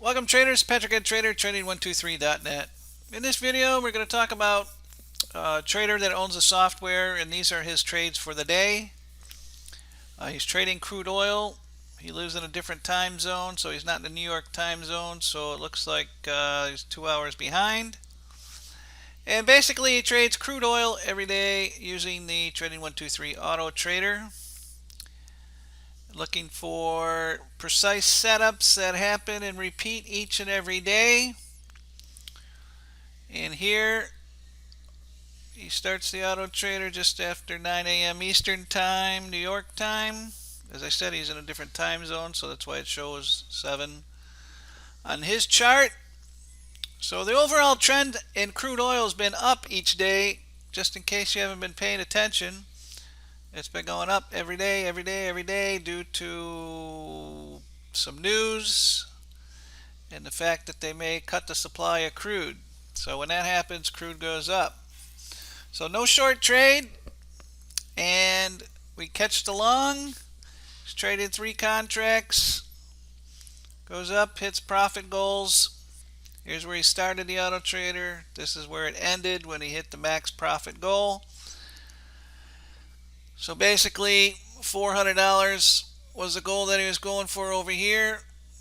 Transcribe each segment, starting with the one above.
Welcome traders, Patrick at Trader, Trading123.net. In this video, we're going to talk about a trader that owns the software, and these are his trades for the day. He's trading crude oil. He lives in a different time zone, so he's not in the New York time zone, so it looks like he's 2 hours behind. And basically, he trades crude oil every day using the Trading123 Auto Trader. Looking for precise setups that happen and repeat each and every day. And here he starts the auto trader just after 9 a.m. Eastern time, New York time. As I said, he's in a different time zone, so that's why it shows 7 on his chart. So the overall trend in crude oil has been up each day. Just in case you haven't been paying attention, it's been going up every day, every day, every day due to some news and the fact that they may cut the supply of crude. So when that happens, crude goes up. So no short trade, and we catched along. He's traded 3 contracts, goes up, hits profit goals. Here's where he started the auto trader. This is where it ended when he hit the max profit goal. So basically $400 was the goal that he was going for over here.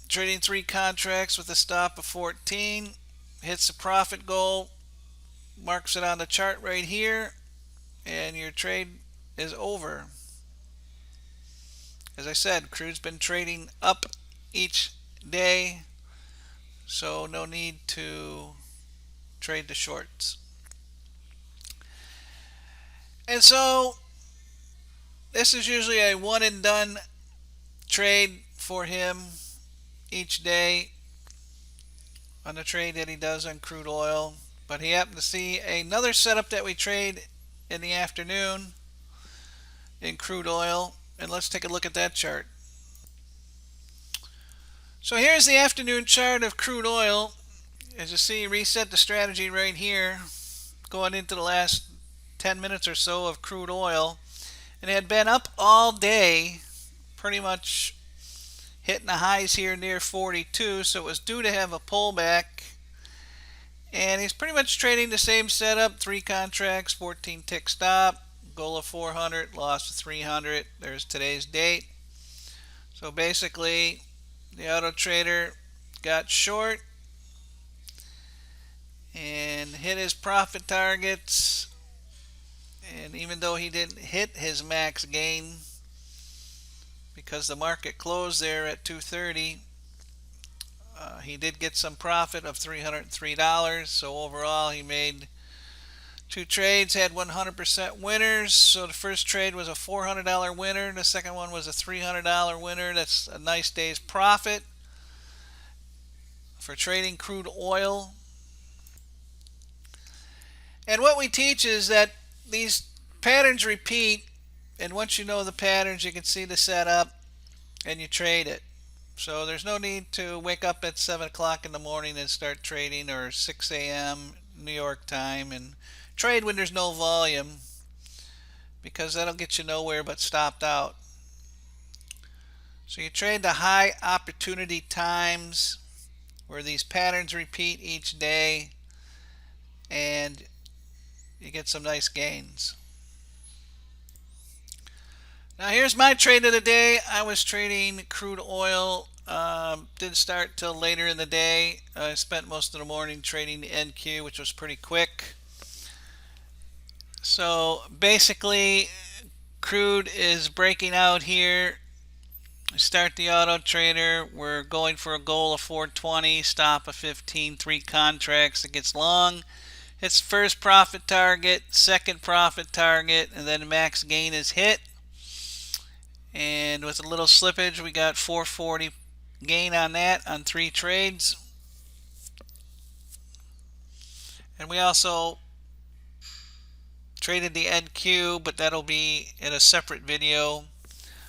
Trading 3 contracts with a stop of 14. Hits the profit goal. Marks it on the chart right here. And your trade is over. As I said, crude's been trading up each day. So no need to trade the shorts. And so this is usually a one and done trade for him each day on the trade that he does on crude oil. But he happened to see another setup that we trade in the afternoon in crude oil, and let's take a look at that chart. So here's the afternoon chart of crude oil. As you see, reset the strategy right here going into the last 10 minutes or so of crude oil. And it had been up all day, pretty much hitting the highs here near 42, so it was due to have a pullback. And he's pretty much trading the same setup, 3 contracts, 14 tick stop, goal of 400, loss of 300. There's today's date. So basically, the auto trader got short and hit his profit targets. And even though he didn't hit his max gain because the market closed there at 230, he did get some profit of $303. So overall he made 2 trades, had 100% winners. So the first trade was a $400 winner. The second one was a $300 winner. That's a nice day's profit for trading crude oil. And what we teach is that these patterns repeat, and once you know the patterns, you can see the setup and you trade it. So there's no need to wake up at 7 o'clock in the morning and start trading, or 6 a.m. New York time, and trade when there's no volume, because that'll get you nowhere but stopped out. So you trade the high opportunity times where these patterns repeat each day, and you get some nice gains. Now here's my trade of the day. I was trading crude oil. Didn't start till later in the day. I spent most of the morning trading the NQ, which was pretty quick. So basically, crude is breaking out here. Start the auto trader. We're going for a goal of 420, stop of 15, 3 contracts. It gets long. Hits first profit target, second profit target, and then max gain is hit. And with a little slippage, we got 440 gain on that on 3 trades. And we also traded the NQ, but that'll be in a separate video.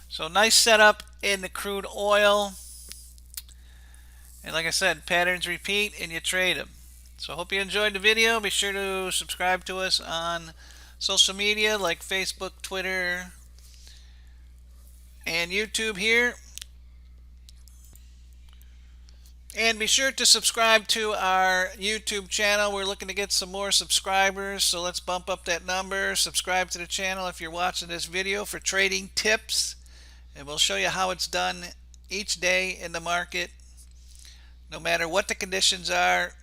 So nice setup in the crude oil. And like I said, patterns repeat and you trade them. So I hope you enjoyed the video. Be sure to subscribe to us on social media like Facebook, Twitter, and YouTube here. And be sure to subscribe to our YouTube channel. We're looking to get some more subscribers, so let's bump up that number. Subscribe to the channel if you're watching this video for trading tips, and we'll show you how it's done each day in the market, no matter what the conditions are.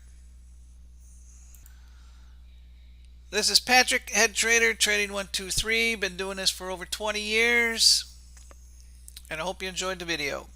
This is Patrick, head trader, Trading123. Been doing this for over 20 years, and I hope you enjoyed the video.